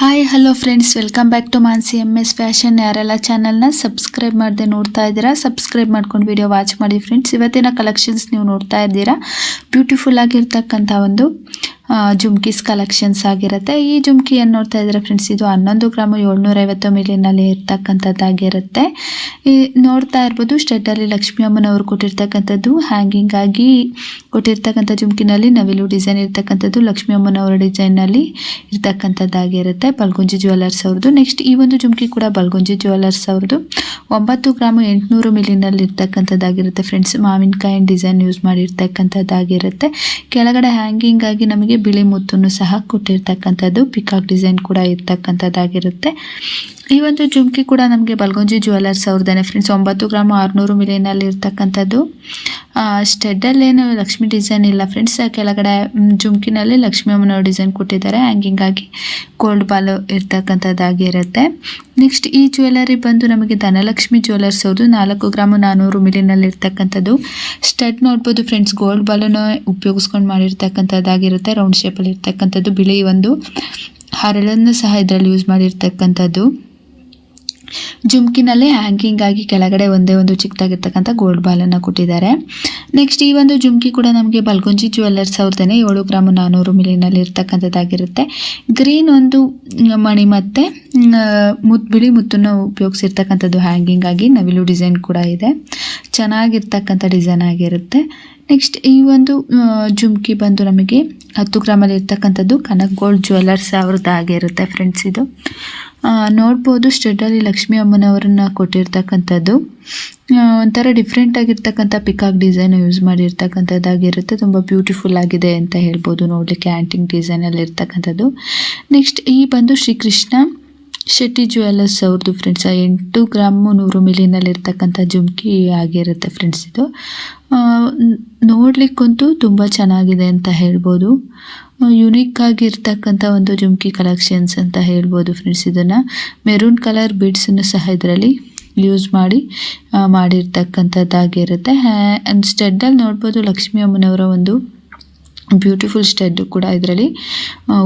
Hi hello friends, welcome back to Mansi MS fashion. ಯಾರೆಲ್ಲ ಚಾನಲ್ನ subscribe ಮಾಡದೆ ನೋಡ್ತಾ ಇದ್ದೀರಾ, ಸಬ್ಸ್ಕ್ರೈಬ್ ಮಾಡ್ಕೊಂಡು ವಿಡಿಯೋ ವಾಚ್ ಮಾಡಿ ಫ್ರೆಂಡ್ಸ್. ಇವತ್ತಿನ ಕಲೆಕ್ಷನ್ಸ್ ನೀವು ನೋಡ್ತಾ ಇದ್ದೀರಾ, ಬ್ಯೂಟಿಫುಲ್ ಆಗಿರ್ತಕ್ಕಂಥ ಒಂದು ಜುಮ್ಕೀಸ್ ಕಲೆಕ್ಷನ್ಸ್ ಆಗಿರುತ್ತೆ. ಈ ಜುಮ್ಕಿ ಏನು ನೋಡ್ತಾ ಇದ್ದೀರಾ ಫ್ರೆಂಡ್ಸ್, ಇದು 11 ಗ್ರಾಮ್ 750 ಮಿಲಿನಲ್ಲಿ ಇರ್ತಕ್ಕಂಥದ್ದಾಗಿರುತ್ತೆ. ನೋಡ್ತಾ ಇರ್ಬೋದು, ಸ್ಟೆಡ್ಡಲ್ಲಿ ಲಕ್ಷ್ಮೀ ಅಮ್ಮನವರು ಕೊಟ್ಟಿರ್ತಕ್ಕಂಥದ್ದು, ಹ್ಯಾಂಗಿಂಗ್ ಆಗಿ ಕೊಟ್ಟಿರ್ತಕ್ಕಂಥ ಜುಮ್ಕಿನಲ್ಲಿ ನವಿಲು ಡಿಸೈನ್ ಇರ್ತಕ್ಕಂಥದ್ದು, ಲಕ್ಷ್ಮೀ ಅಮ್ಮನವರ ಡಿಸೈನಲ್ಲಿ ಇರ್ತಕ್ಕಂಥದ್ದಾಗಿರುತ್ತೆ. ಬಲ್ಗುಂಜಿ ಜ್ಯುವೆಲ್ಲರ್ಸ್ ಅವ್ರದ್ದು. ನೆಕ್ಸ್ಟ್ ಈ ಒಂದು ಜುಮ್ಕಿ ಕೂಡ ಬಲ್ಗುಂಜಿ ಜ್ಯುವೆಲ್ಲರ್ಸ್ ಅವ್ರದ್ದು 9 ಗ್ರಾಮ್ 800 ಮಿಲಿನಲ್ಲಿ ಇರ್ತಕ್ಕಂಥದ್ದಾಗಿರುತ್ತೆ ಫ್ರೆಂಡ್ಸ್. ಮಾವಿನಕಾಯಿ ಡಿಸೈನ್ ಯೂಸ್ ಮಾಡಿರ್ತಕ್ಕಂಥದ್ದಾಗಿರುತ್ತೆ. ಕೆಳಗಡೆ ಹ್ಯಾಂಗಿಂಗ್ ಆಗಿ ನಮಗೆ ಬಿಳಿ ಮುತ್ತನ್ನು ಸಹ ಕೊಟ್ಟಿರ್ತಕ್ಕಂಥದ್ದು, ಪಿಕಾಕ್ ಡಿಸೈನ್ ಕೂಡ ಇರ್ತಕ್ಕಂಥದ್ದಾಗಿರುತ್ತೆ. ಈ ಒಂದು ಜುಮ್ಕಿ ಕೂಡ ನಮಗೆ ಬಲ್ಗುಂಜಿ ಜ್ಯುವೆಲ್ಲರ್ಸ್ ಅವ್ರದ್ದೇನೆ ಫ್ರೆಂಡ್ಸ್. 9 ಗ್ರಾಮ್ 600 ಮಿಲಿನಲ್ಲಿ ಇರ್ತಕ್ಕಂಥದ್ದು. ಸ್ಟೆಡ್ಡಲ್ಲೇನು ಲಕ್ಷ್ಮಿ ಡಿಸೈನ್ ಇಲ್ಲ ಫ್ರೆಂಡ್ಸ್. ಕೆಳಗಡೆ ಜುಮ್ಕಿನಲ್ಲಿ ಲಕ್ಷ್ಮೀ ಅಮ್ಮನವ್ರ ಡಿಸೈನ್ ಕೊಟ್ಟಿದ್ದಾರೆ, ಹ್ಯಾಂಗಿಂಗ್ ಆಗಿ ಗೋಲ್ಡ್ ಬಾಲ್ ಇರ್ತಕ್ಕಂಥದ್ದಾಗಿರುತ್ತೆ. ನೆಕ್ಸ್ಟ್ ಈ ಜ್ಯುವೆಲ್ಲರಿ ಬಂದು ನಮಗೆ ಧನಲಕ್ಷ್ಮಿ ಜ್ಯುವೆಲ್ಲರ್ಸ್ ಅವ್ರದ್ದು 4 ಗ್ರಾಮ್ 400 ಮಿಲಿನಲ್ಲಿ ಇರ್ತಕ್ಕಂಥದ್ದು. ಸ್ಟಡ್ ನೋಡ್ಬೋದು ಫ್ರೆಂಡ್ಸ್, ಗೋಲ್ಡ್ ಬಾಲನ್ನು ಉಪಯೋಗಿಸ್ಕೊಂಡು ಮಾಡಿರ್ತಕ್ಕಂಥದ್ದಾಗಿರುತ್ತೆ. ರೌಂಡ್ ಶೇಪಲ್ಲಿ ಇರ್ತಕ್ಕಂಥದ್ದು, ಬಿಳಿ ಒಂದು ಹರಳನ್ನು ಸಹ ಇದರಲ್ಲಿ ಯೂಸ್ ಮಾಡಿರ್ತಕ್ಕಂಥದ್ದು. ಜುಮ್ಕಿನಲ್ಲಿ ಹ್ಯಾಂಗಿಂಗ್ ಆಗಿ ಕೆಳಗಡೆ ಒಂದೇ ಒಂದು ಚಿಕ್ಕದಾಗಿರ್ತಕ್ಕಂಥ ಗೋಲ್ಡ್ ಬಾಲನ್ನು ಕೊಟ್ಟಿದ್ದಾರೆ. ನೆಕ್ಸ್ಟ್ ಈ ಒಂದು ಜುಮ್ಕಿ ಕೂಡ ನಮಗೆ ಬಲ್ಗುಂಜಿ ಜ್ಯುವೆಲ್ಲರ್ಸ್ ಅವ್ರದ್ದೇನೆ 7 ಗ್ರಾಮ್ 400 ಮಿಲಿನಲ್ಲಿ ಇರ್ತಕ್ಕಂಥದ್ದಾಗಿರುತ್ತೆ. ಗ್ರೀನ್ ಒಂದು ಮಣಿ ಮತ್ತು ಬಿಳಿ ಮುತ್ತನ್ನು ಉಪಯೋಗಿಸಿರ್ತಕ್ಕಂಥದ್ದು, ಹ್ಯಾಂಗಿಂಗ್ ಆಗಿ ನವಿಲು ಡಿಸೈನ್ ಕೂಡ ಇದೆ, ಚೆನ್ನಾಗಿರ್ತಕ್ಕಂಥ ಡಿಸೈನ್ ಆಗಿರುತ್ತೆ. ನೆಕ್ಸ್ಟ್ ಈ ಒಂದು ಜುಮ್ಕಿ ಬಂದು ನಮಗೆ 10 ಗ್ರಾಮಲ್ಲಿ ಇರ್ತಕ್ಕಂಥದ್ದು, ಕನಕ್ ಗೋಲ್ಡ್ ಜ್ಯುವೆಲ್ಲರ್ಸ್ ಅವ್ರದ್ದಾಗಿರುತ್ತೆ ಫ್ರೆಂಡ್ಸ್. ಇದು ನೋಡ್ಬೋದು, ಸ್ಟೆಡ್ಡಲ್ಲಿ ಲಕ್ಷ್ಮೀ ಅಮ್ಮನವರನ್ನ ಕೊಟ್ಟಿರ್ತಕ್ಕಂಥದ್ದು. ಒಂಥರ ಡಿಫ್ರೆಂಟ್ ಆಗಿರ್ತಕ್ಕಂಥ ಪಿಕಾಕ್ ಡಿಸೈನ್ ಯೂಸ್ ಮಾಡಿರ್ತಕ್ಕಂಥದ್ದಾಗಿರುತ್ತೆ. ತುಂಬ ಬ್ಯೂಟಿಫುಲ್ ಆಗಿದೆ ಅಂತ ಹೇಳ್ಬೋದು, ನೋಡಲಿಕ್ಕೆ ಆ್ಯಂಟಿಕ್ ಡಿಸೈನಲ್ಲಿ ಇರ್ತಕ್ಕಂಥದ್ದು. ನೆಕ್ಸ್ಟ್ ಈ ಬಂದು ಶ್ರೀ ಕೃಷ್ಣ ಶೆಟ್ಟಿ ಜ್ಯುವೆಲ್ಲರ್ಸ್ ಅವ್ರದ್ದು ಫ್ರೆಂಡ್ಸ್. 8 ಗ್ರಾಮ್ 100 ಮಿಲಿನಲ್ಲಿ ಇರ್ತಕ್ಕಂಥ ಜುಮ್ಕಿ ಆಗಿರುತ್ತೆ ಫ್ರೆಂಡ್ಸ್. ಇದು ನೋಡ್ಲಿಕ್ಕಂತೂ ತುಂಬ ಚೆನ್ನಾಗಿದೆ ಅಂತ ಹೇಳ್ಬೋದು. ಯುನೀಕ್ ಆಗಿರ್ತಕ್ಕಂಥ ಒಂದು ಜುಮ್ಕಿ ಕಲೆಕ್ಷನ್ಸ್ ಅಂತ ಹೇಳ್ಬೋದು ಫ್ರೆಂಡ್ಸ್. ಇದನ್ನು ಮೆರೂನ್ ಕಲರ್ ಬೀಡ್ಸನ್ನು ಸಹ ಇದರಲ್ಲಿ ಯೂಸ್ ಮಾಡಿರ್ತಕ್ಕಂಥದ್ದಾಗಿರುತ್ತೆ. ಸ್ಟೆಡ್ಡಲ್ಲಿ ನೋಡ್ಬೋದು ಲಕ್ಷ್ಮೀ ಅಮ್ಮನವರ ಒಂದು ಬ್ಯೂಟಿಫುಲ್ ಸ್ಟೆಡ್ ಕೂಡ ಇದರಲ್ಲಿ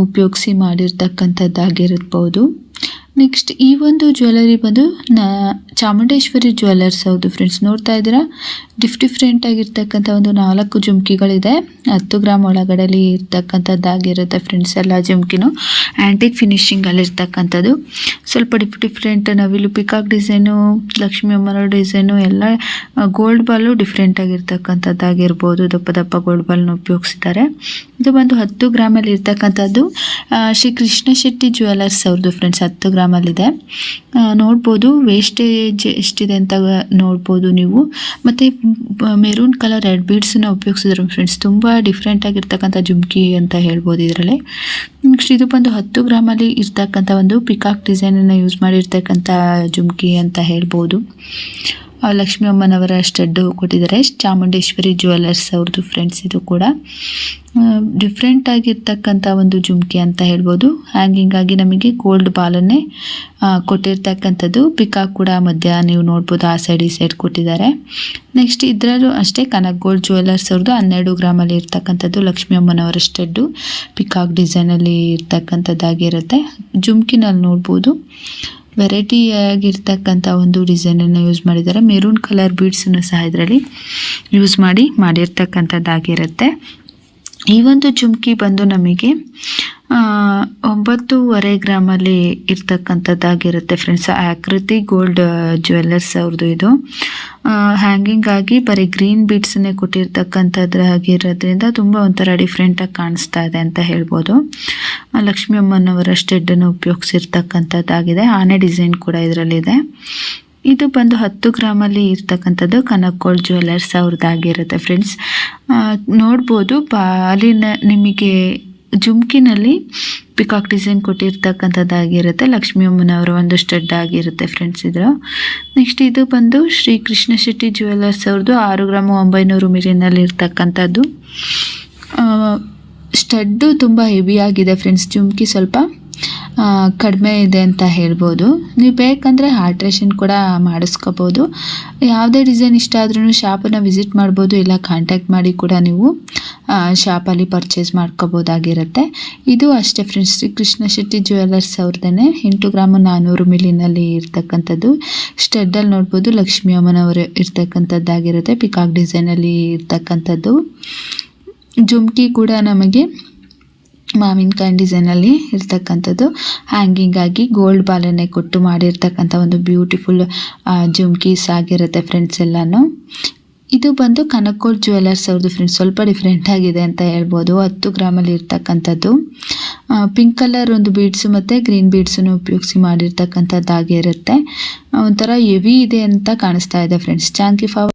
ಉಪಯೋಗಿಸಿ ಮಾಡಿರ್ತಕ್ಕಂಥದ್ದಾಗಿರ್ಬೋದು. ನೆಕ್ಸ್ಟ್ ಈ ಒಂದು ಜ್ಯುವೆಲ್ಲರಿ ಬಂದು ಚಾಮುಂಡೇಶ್ವರಿ ಜ್ಯುವೆಲ್ಲರ್ಸ್ ಹೌದು ಫ್ರೆಂಡ್ಸ್. ನೋಡ್ತಾ ಇದ್ದೀರಾ, ಡಿಫ್ರೆಂಟ್ ಆಗಿರ್ತಕ್ಕಂಥ ಒಂದು 4 ಜುಮ್ಕಿಗಳಿದೆ. 10 ಗ್ರಾಮ್ ಒಳಗಡೆಲಿ ಇರ್ತಕ್ಕಂಥದ್ದಾಗಿರುತ್ತೆ ಫ್ರೆಂಡ್ಸ್. ಎಲ್ಲ ಜುಮ್ಕಿನೂ ಆ್ಯಂಟಿಕ್ ಫಿನಿಶಿಂಗಲ್ಲಿ ಇರ್ತಕ್ಕಂಥದ್ದು. ಸ್ವಲ್ಪ ಡಿಫ್ರೆಂಟ್ ನವಿಲು ಪಿಕಾಕ್ ಡಿಸೈನು, ಲಕ್ಷ್ಮೀ ಅಮ್ಮನವ್ರ ಡಿಸೈನು, ಎಲ್ಲ ಗೋಲ್ಡ್ ಬಾಲು ಡಿಫ್ರೆಂಟ್ ಆಗಿರ್ತಕ್ಕಂಥದ್ದಾಗಿರ್ಬೋದು. ದಪ್ಪ ಗೋಲ್ಡ್ ಬಾಲ್ನ ಉಪಯೋಗಿಸಿದ್ದಾರೆ. ಇದು ಬಂದು 10 ಗ್ರಾಮಲ್ಲಿ ಇರ್ತಕ್ಕಂಥದ್ದು, ಶ್ರೀ ಕೃಷ್ಣ ಶೆಟ್ಟಿ ಜ್ಯುವೆಲ್ಲರ್ಸ್ ಅವ್ರದ್ದು ಫ್ರೆಂಡ್ಸ್. 10 ಗ್ರಾಮಲ್ಲಿದೆ. ನೋಡ್ಬೋದು ವೇಸ್ಟೇಜ್ ಎಷ್ಟಿದೆ ಅಂತ ನೋಡ್ಬೋದು ನೀವು. ಮತ್ತು ಮೆರೂನ್ ಕಲರ್ ರೆಡ್ ಬೀಡ್ಸನ್ನ ಉಪಯೋಗಿಸಿದ್ರು ಫ್ರೆಂಡ್ಸ್. ತುಂಬ ಡಿಫ್ರೆಂಟ್ ಆಗಿರ್ತಕ್ಕಂಥ ಜುಮ್ಕಿ ಅಂತ ಹೇಳ್ಬೋದು ಇದರಲ್ಲಿ. ನೆಕ್ಸ್ಟ್ ಇದು ಬಂದು 10 ಗ್ರಾಮಲ್ಲಿ ಇರ್ತಕ್ಕಂಥ ಒಂದು ಪಿಕಾಕ್ ಡಿಸೈನನ್ನು ಯೂಸ್ ಮಾಡಿರ್ತಕ್ಕಂಥ ಜುಮ್ಕಿ ಅಂತ ಹೇಳ್ಬೋದು. ಲಕ್ಷ್ಮೀ ಅಮ್ಮನವರ ಸ್ಟಡ್ ಕೊಟ್ಟಿದ್ದಾರೆ, ಚಾಮುಂಡೇಶ್ವರಿ ಜ್ಯುವೆಲ್ಲರ್ಸ್ ಅವ್ರದ್ದು ಫ್ರೆಂಡ್ಸ್. ಇದು ಕೂಡ ಡಿಫ್ರೆಂಟ್ ಆಗಿರ್ತಕ್ಕಂಥ ಒಂದು ಜುಮ್ಕಿ ಅಂತ ಹೇಳ್ಬೋದು. ಹ್ಯಾಂಗಿಂಗ್ ಆಗಿ ನಮಗೆ ಗೋಲ್ಡ್ ಬಾಲನ್ನೇ ಕೊಟ್ಟಿರ್ತಕ್ಕಂಥದ್ದು. ಪಿಕಾಕ್ ಕೂಡ ಮಧ್ಯ ನೀವು ನೋಡ್ಬೋದು, ಆ ಸೈಡ್ ಈ ಸೈಡ್ ಕೊಟ್ಟಿದ್ದಾರೆ. ನೆಕ್ಸ್ಟ್ ಇದರಲ್ಲೂ ಅಷ್ಟೇ ಕನಕ್ ಗೋಲ್ಡ್ ಜ್ಯುವೆಲ್ಲರ್ಸ್ ಅವ್ರದ್ದು 12 ಗ್ರಾಮಲ್ಲಿ ಇರ್ತಕ್ಕಂಥದ್ದು, ಲಕ್ಷ್ಮೀ ಅಮ್ಮನವರ ಸ್ಟಡ್ಡು ಪಿಕಾಕ್ ಡಿಸೈನಲ್ಲಿ ಇರ್ತಕ್ಕಂಥದ್ದಾಗಿರುತ್ತೆ. ಜುಮ್ಕಿನಲ್ಲಿ ನೋಡ್ಬೋದು ವೆರೈಟಿ ಆಗಿರ್ತಕ್ಕಂಥ ಒಂದು ಡಿಸೈನನ್ನು ಯೂಸ್ ಮಾಡಿದ್ದಾರೆ. ಮೆರೂನ್ ಕಲರ್ ಬೀಡ್ಸನ್ನು ಸಹ ಇದರಲ್ಲಿ ಯೂಸ್ ಮಾಡಿರ್ತಕ್ಕಂಥದ್ದಾಗಿರುತ್ತೆ. ಈ ಒಂದು ಜುಮ್ಕಿ ಬಂದು ನಮಗೆ 9.5 ಗ್ರಾಮಲ್ಲಿ ಇರ್ತಕ್ಕಂಥದ್ದಾಗಿರುತ್ತೆ ಫ್ರೆಂಡ್ಸ್. ಆಕೃತಿ ಗೋಲ್ಡ್ ಜ್ಯುವೆಲ್ಲರ್ಸ್ ಅವ್ರದ್ದು. ಇದು ಹ್ಯಾಂಗಿಂಗ್ ಆಗಿ ಬರೀ ಗ್ರೀನ್ ಬೀಡ್ಸನ್ನೇ ಕೊಟ್ಟಿರ್ತಕ್ಕಂಥದ್ದಾಗಿರೋದ್ರಿಂದ ತುಂಬ ಒಂಥರ ಡಿಫ್ರೆಂಟಾಗಿ ಕಾಣಿಸ್ತಾ ಇದೆ ಅಂತ ಹೇಳ್ಬೋದು. ಲಕ್ಷ್ಮೀ ಅಮ್ಮನವರ ಸ್ಟೆಡ್ಡನ್ನು ಉಪಯೋಗಿಸಿರ್ತಕ್ಕಂಥದ್ದಾಗಿದೆ. ಆನೆ ಡಿಸೈನ್ ಕೂಡ ಇದರಲ್ಲಿದೆ. ಇದು ಬಂದು 10 ಗ್ರಾಮಲ್ಲಿ ಇರ್ತಕ್ಕಂಥದ್ದು, ಕನಕ್ ಗೋಲ್ಡ್ ಜ್ಯುವೆಲ್ಲರ್ಸ್ ಅವ್ರದ್ದಾಗಿರುತ್ತೆ ಫ್ರೆಂಡ್ಸ್. ನೋಡ್ಬೋದು ಬಾಲಿನ ನಿಮಗೆ ಜುಮ್ಕಿನಲ್ಲಿ ಪಿಕಾಕ್ ಡಿಸೈನ್ ಕೊಟ್ಟಿರ್ತಕ್ಕಂಥದ್ದಾಗಿರುತ್ತೆ. ಲಕ್ಷ್ಮೀ ಅಮ್ಮನವರ ಒಂದು ಸ್ಟಡ್ ಆಗಿರುತ್ತೆ ಫ್ರೆಂಡ್ಸ್ ಇದು. ನೆಕ್ಸ್ಟ್ ಇದು ಬಂದು ಶ್ರೀ ಕೃಷ್ಣ ಶೆಟ್ಟಿ ಜ್ಯುವೆಲ್ಲರ್ಸ್ ಅವ್ರದ್ದು 6 ಗ್ರಾಮ್ 900 ಮಿಲಿನಲ್ಲಿ ಇರ್ತಕ್ಕಂಥದ್ದು. ಸ್ಟಡ್ಡು ತುಂಬ ಹೆವಿ ಆಗಿದೆ ಫ್ರೆಂಡ್ಸ್. ಜುಮ್ಕಿ ಸ್ವಲ್ಪ ಕಡಿಮೆ ಇದೆ ಅಂತ ಹೇಳ್ಬೋದು. ನೀವು ಬೇಕಂದರೆ ಆಲ್ಟ್ರೇಷನ್ ಕೂಡ ಮಾಡಿಸ್ಕೋಬೋದು. ಯಾವುದೇ ಡಿಸೈನ್ ಇಷ್ಟ ಆದ್ರೂ ಶಾಪನ್ನು ವಿಸಿಟ್ ಮಾಡ್ಬೋದು, ಇಲ್ಲ ಕಾಂಟ್ಯಾಕ್ಟ್ ಮಾಡಿ ಕೂಡ ನೀವು ಶಾಪಲ್ಲಿ ಪರ್ಚೇಸ್ ಮಾಡ್ಕೋಬೋದಾಗಿರುತ್ತೆ. ಇದು ಅಷ್ಟೇ ಫ್ರೆಂಡ್ಸ್, ಶ್ರೀ ಕೃಷ್ಣ ಶೆಟ್ಟಿ ಜ್ಯುವೆಲ್ಲರ್ಸ್ ಅವ್ರದ್ದೇ 8 ಗ್ರಾಮ್ 400 ಮಿಲಿನಲ್ಲಿ ಇರ್ತಕ್ಕಂಥದ್ದು. ಸ್ಟಡ್ಡಲ್ಲಿ ನೋಡ್ಬೋದು ಲಕ್ಷ್ಮೀ ಅಮ್ಮನವರು ಇರ್ತಕ್ಕಂಥದ್ದಾಗಿರುತ್ತೆ, ಪಿಕಾಕ್ ಡಿಸೈನಲ್ಲಿ ಇರ್ತಕ್ಕಂಥದ್ದು. ಜುಮ್ಕಿ ಕೂಡ ನಮಗೆ ಮಾವಿನಕಾಯಿ ಡಿಸೈನಲ್ಲಿ ಇರ್ತಕ್ಕಂಥದ್ದು, ಹ್ಯಾಂಗಿಂಗ್ ಆಗಿ ಗೋಲ್ಡ್ ಬಾಲನ್ನೇ ಕೊಟ್ಟು ಮಾಡಿರ್ತಕ್ಕಂಥ ಒಂದು ಬ್ಯೂಟಿಫುಲ್ ಜುಮ್ಕೀಸ್ ಆಗಿರುತ್ತೆ ಫ್ರೆಂಡ್ಸ್ ಎಲ್ಲನೂ. ಇದು ಬಂದು ಕನಕೋಲ್ ಜ್ಯುವೆಲ್ಲರ್ಸ್ ಅವ್ರದ್ದು ಫ್ರೆಂಡ್ಸ್, ಸ್ವಲ್ಪ ಡಿಫ್ರೆಂಟ್ ಆಗಿದೆ ಅಂತ ಹೇಳ್ಬೋದು. 10 ಗ್ರಾಮಲ್ಲಿ ಇರ್ತಕ್ಕಂಥದ್ದು. ಪಿಂಕ್ ಕಲರ್ ಒಂದು ಬೀಡ್ಸು ಮತ್ತು ಗ್ರೀನ್ ಬೀಡ್ಸನ್ನು ಉಪಯೋಗಿಸಿ ಮಾಡಿರ್ತಕ್ಕಂಥದ್ದಾಗಿರುತ್ತೆ. ಒಂಥರ ಹೆವಿ ಇದೆ ಅಂತ ಕಾಣಿಸ್ತಾ ಇದೆ ಫ್ರೆಂಡ್ಸ್. Thank you for